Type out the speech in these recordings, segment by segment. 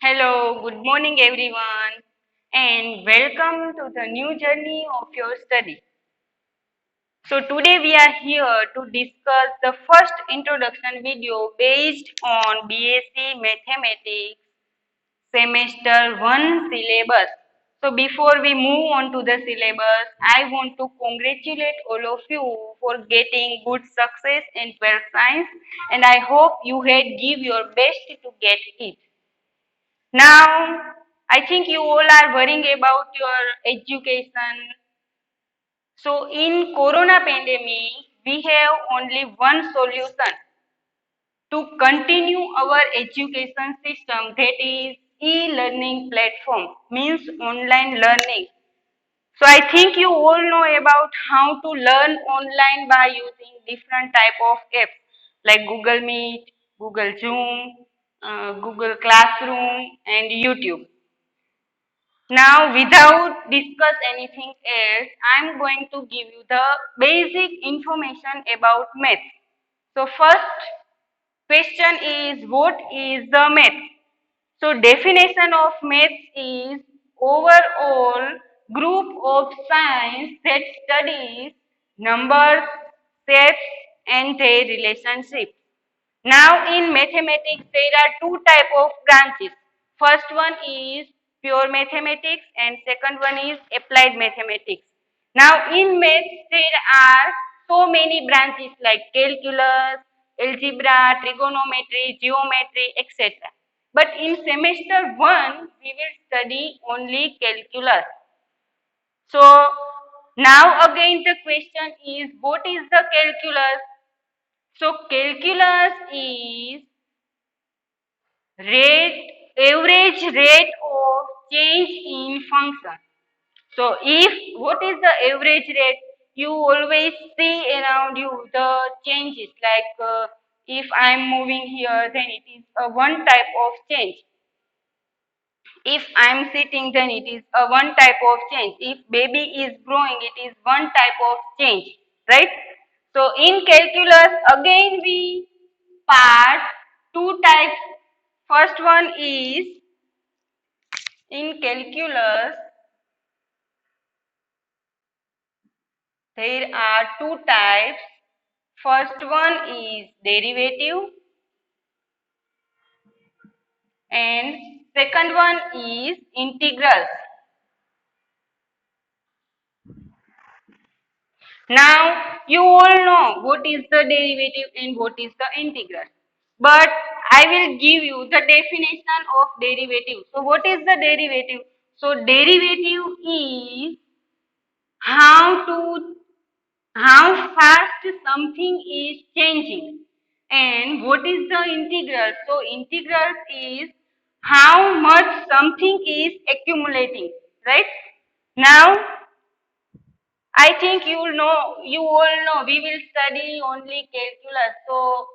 Hello, good morning everyone, and welcome to the new journey of your study. So today we are here to discuss the first introduction video based on BSc Mathematics semester 1 syllabus. So before we move on to the syllabus, I want to congratulate all of you for getting good success in 12th science, and I hope you had give your best to get it. Now, I think you all are worrying about your education. So, in Corona pandemic, we have only one solution to continue our education system, that is e-learning platform, means online learning. So, I think you all know about how to learn online by using different type of apps like Google Meet, Google Zoom, Google Classroom, and YouTube. Now, without discuss anything else, I'm going to give you the basic information about math. So, first question is, what is the math? So, definition of math is overall group of science that studies numbers, shapes, and their relationships. Now in mathematics there are two type of branches. First one is pure mathematics and second one is applied mathematics. Now in maths there are so many branches like calculus, algebra, trigonometry, geometry, etc. But in semester 1 we will study only calculus. So now again the question is, what is the calculus? So calculus is average rate of change in function. So if what is the average rate? You always see around you the changes like if I am moving here, then it is a one type of change. If I am sitting, then it is a one type of change. If baby is growing, it is one type of change, right? So in calculus, again we part two types. First one is in calculus, there are two types. First one is derivative and second one is integral. Now, you all know what is the derivative and what is the integral. But I will give you the definition of derivative. So, what is the derivative? So, derivative is how to how fast something is changing. And what is the integral? So, integral is how much something is accumulating, right? Now, I think you all know, we will study only calculus. So,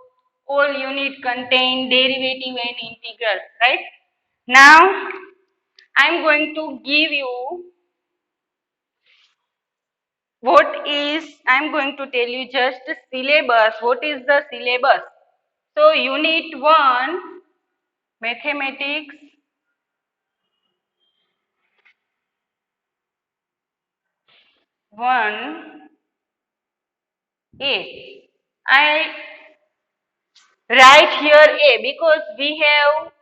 all unit contain derivative and integral, right? Now, I'm going to give you I'm going to tell you just syllabus. What is the syllabus? So, unit 1, mathematics 1, A. I write here A because we have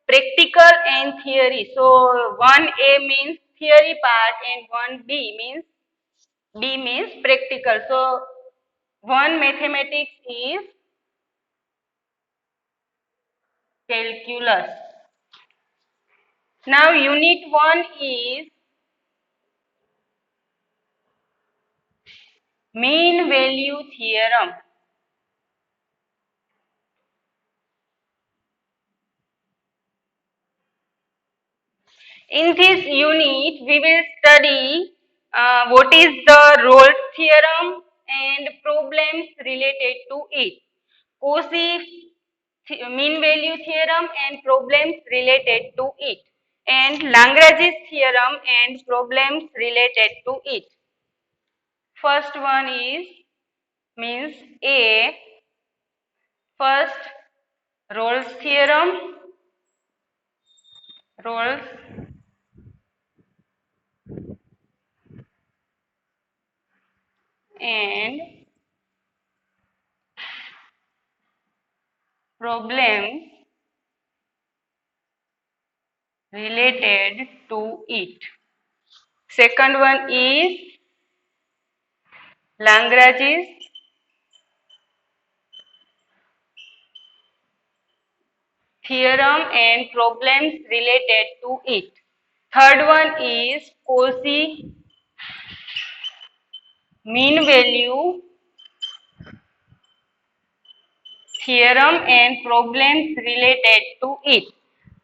practical and theory. So 1A means theory part and 1B means practical. So 1 mathematics is calculus. Now unit 1 is mean value theorem. In this unit, we will study what is the Rolle's theorem and problems related to it. Cauchy mean value theorem and problems related to it. And Lagrange's theorem and problems related to it. First one is means A. First Rolle's theorem. roles and problems related to it. Second one is Lagrange's theorem and problems related to it. Third one is Cauchy mean value theorem and problems related to it.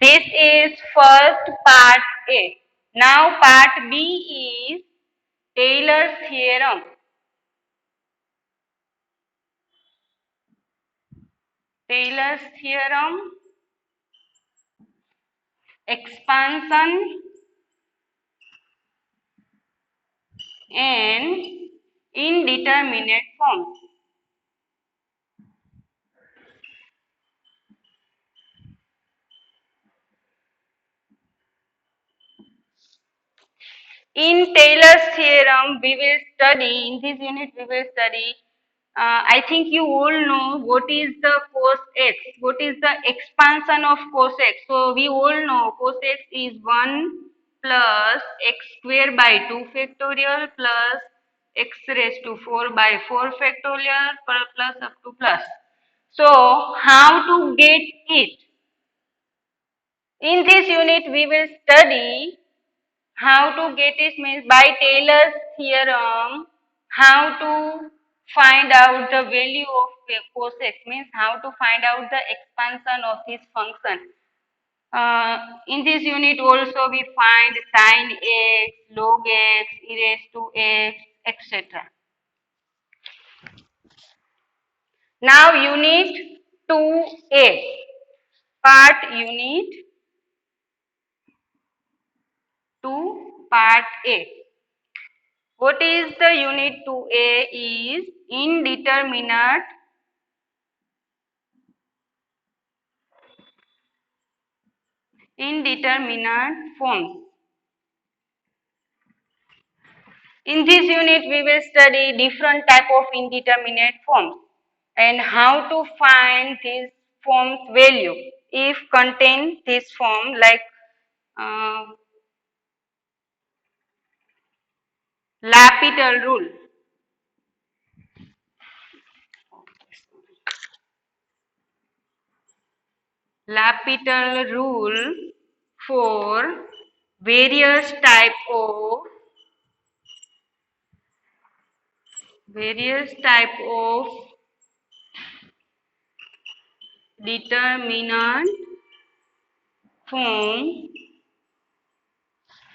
This is first part A. Now part B is Taylor's theorem. Taylor's theorem, expansion and indeterminate forms. In Taylor's theorem, in this unit we will study, I think you all know what is the cos x, what is the expansion of cos x. So we all know cos x is 1 plus x square by 2 factorial plus x raised to 4 by 4 factorial plus up to plus. So how to get it? In this unit we will study how to get it means by Taylor's theorem, how to find out the value of cos x means how to find out the expansion of this function. In this unit also we find sin x, log x, e raised to x, etc. Now unit 2a, part unit 2, part A. What is the unit 2a is indeterminate forms. In this unit we will study different type of indeterminate forms and how to find these forms value if contain this form like uh, L'Hopital rule. L'Hopital rule for various type of determinant form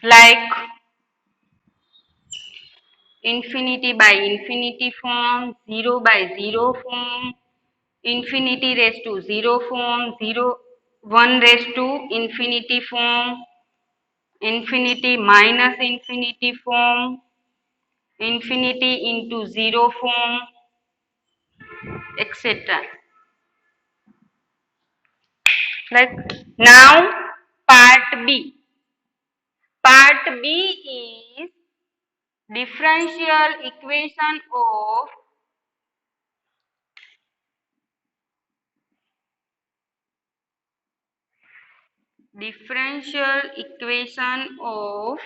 like infinity by infinity form, 0 by 0 form, infinity raised to 0 form, 1 raised to infinity form, infinity minus infinity form, infinity into 0 form, etc. Like now part B. Part B is differential equation of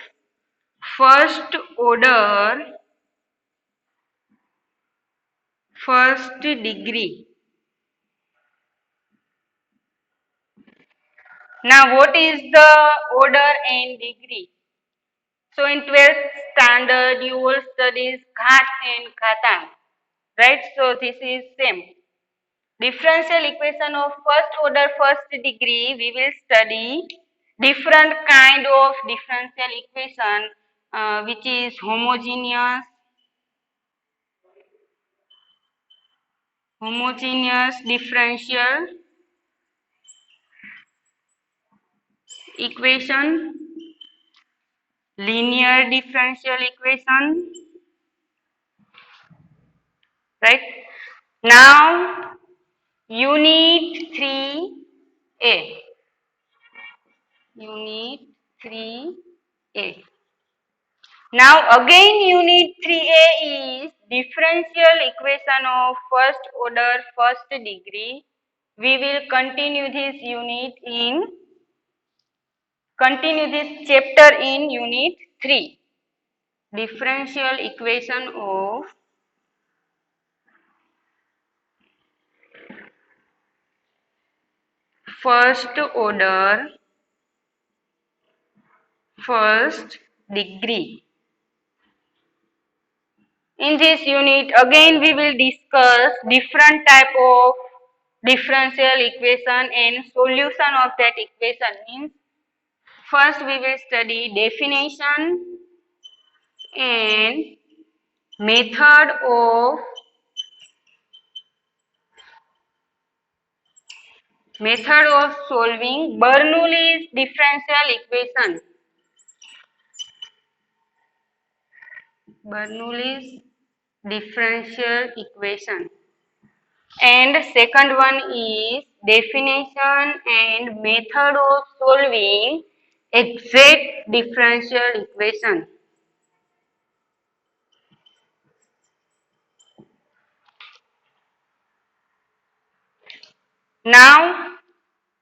first order first degree. Now what is the order and degree? So in 12th standard you will study Ghat and Ghatank, right? So this is same. Differential equation of first order first degree, we will study different kind of differential equation which is homogeneous differential equation, linear differential equation, right? Now, unit 3a. Unit 3a. Now again Unit 3a is differential equation of first order first degree. We will continue this chapter in Unit 3. Differential equation of first order first degree. In this unit again we will discuss different type of differential equation and solution of that equation. Means first we will study definition and method of solving Bernoulli's differential equation. Bernoulli's differential equation. And second one is definition and method of solving exact differential equation. Now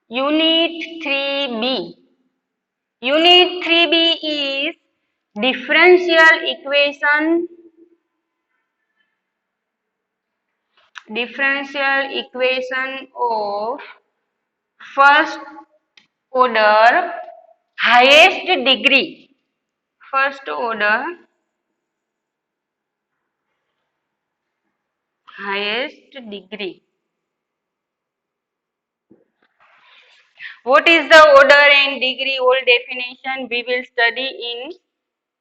Unit 3b. Unit 3b is differential equation of first order highest degree. First order highest degree. What is the order and degree? All definition we will study in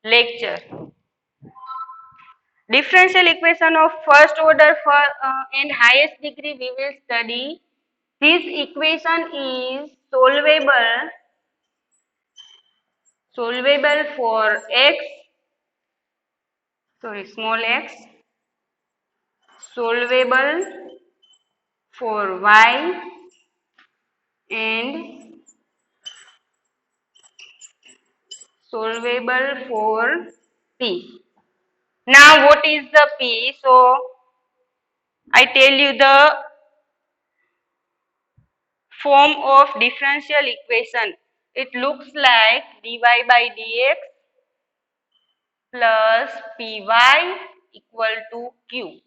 lecture. Differential equation of first order and highest degree we will study. This equation is solvable for small x, solvable for y, and solvable for p. Now what is the p? So I tell you the form of differential equation. It looks like dy by dx plus py equal to q.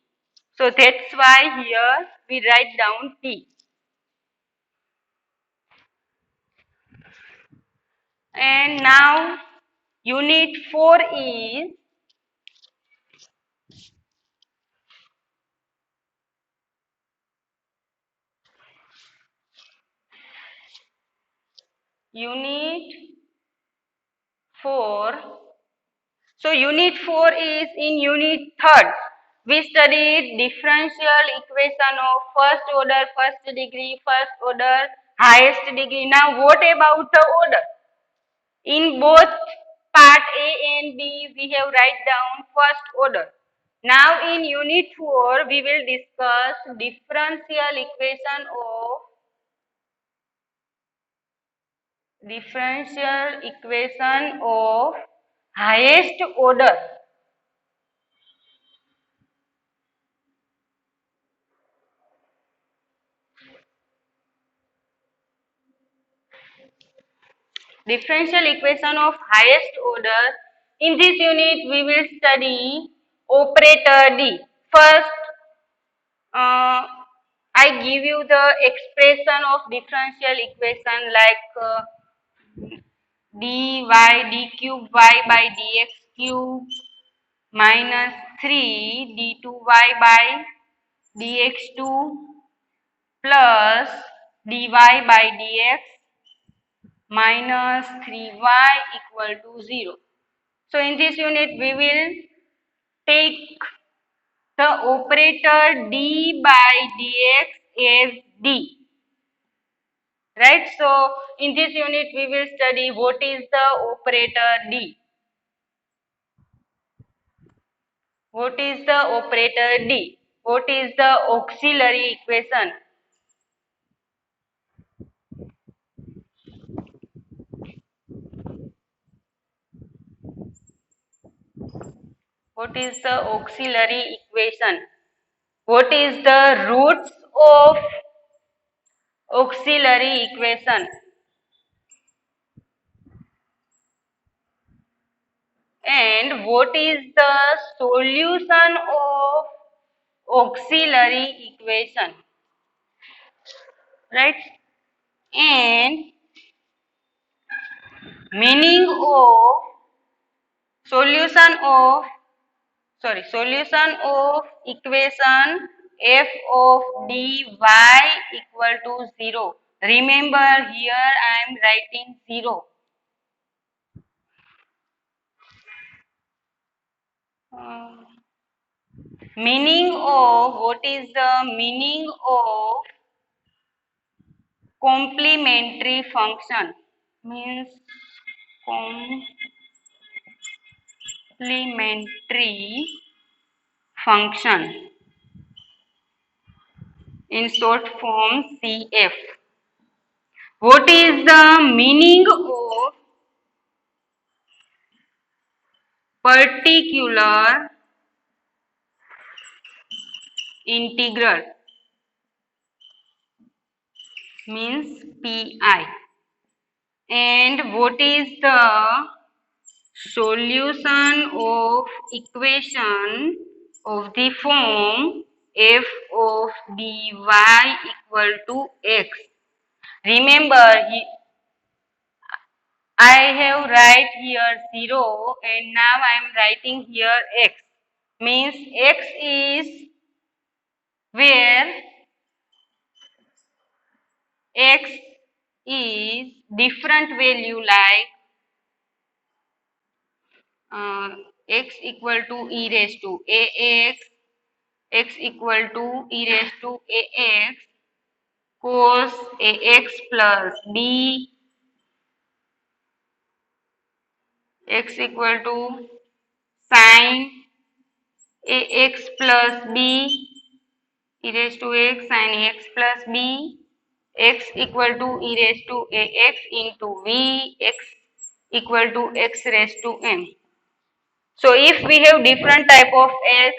So that's why here we write down p. And now Unit 4 is Unit 4. So Unit 4 is in Unit 3rd. We studied differential equation of first order, first degree, first order, highest degree. Now what about the order? In both part A and B, we have write down first order. Now in Unit 4, we will discuss differential equation of highest order. Differential equation of highest order. In this unit, we will study operator D. First, I give you the expression of differential equation like dy d cube y by dx cube minus 3 d2y by dx2 plus dy by dx minus 3y equal to 0. So in this unit we will take the operator d by dx as d. Right? So in this unit we will study what is the operator d. What is the operator d? What is the auxiliary equation? What is the auxiliary equation? What is the roots of auxiliary equation? And what is the solution of auxiliary equation? Right? And meaning of solution of solution of equation f of dy equal to 0. Remember, here I am writing 0. Meaning of, what is the meaning of complementary function? Means complementary function, in short form CF. What is the meaning of particular integral? Means PI. And what is the solution of equation of the form f of dy equal to x? Remember, I have write here 0 and now I am writing here x. Means x is where x is different value like x equal to e raised to ax, x equal to e raised to ax, cos ax plus b, x equal to sin ax plus b, e raised to x sin ax plus b, x equal to e raised to ax into v, x equal to x raised to m. So if we have different type of x,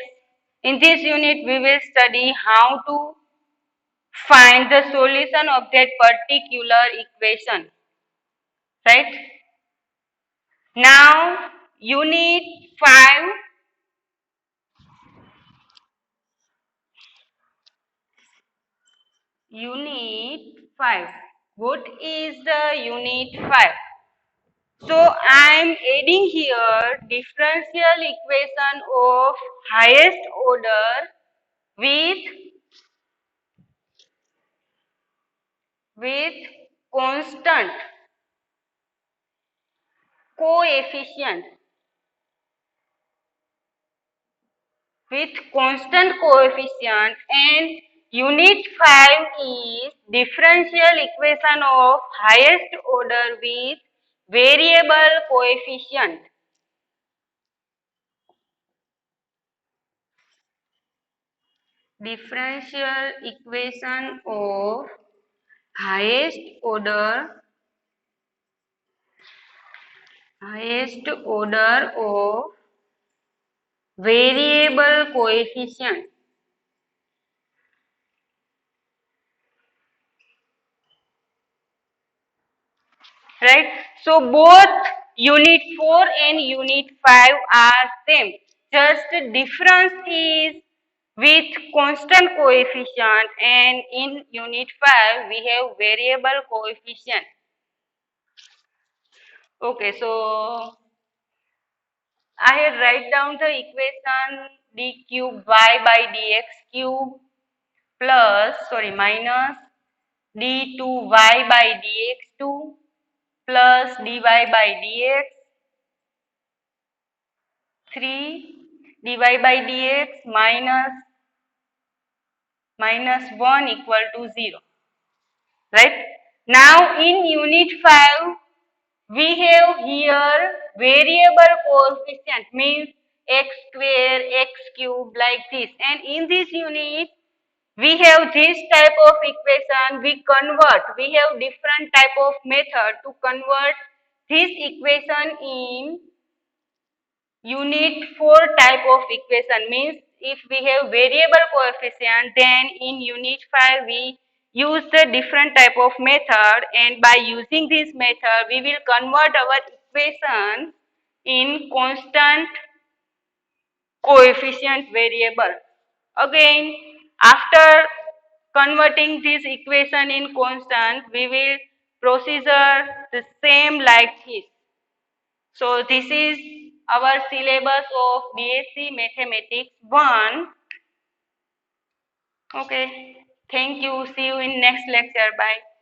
in this unit we will study how to find the solution of that particular equation. Right? Now unit 5. Unit 5. What is the unit 5? So I am adding here differential equation of highest order with constant coefficient. With constant coefficient, and unit 5 is differential equation of highest order with variable coefficient. Differential equation of highest order of variable coefficient. Right? So both unit 4 and unit 5 are same. Just the difference is with constant coefficient, and in unit 5 we have variable coefficient. Okay, so I had write down the equation d cube y by dx cube minus d2y by dx2 plus dy by dx 3 dy by dx minus 1 equal to 0. Right? Now in unit 5 we have here variable coefficient, means x square, x cube, like this. And in this unit we have this type of equation. We have different type of method to convert this equation in unit four type of equation. Means if we have variable coefficient, then in unit 5 we use the different type of method, and by using this method we will convert our equation in constant coefficient variable. Again, after converting this equation in constant, we will procedure the same like this. So this is our syllabus of BSc Mathematics 1. Okay. Thank you. See you in next lecture. Bye.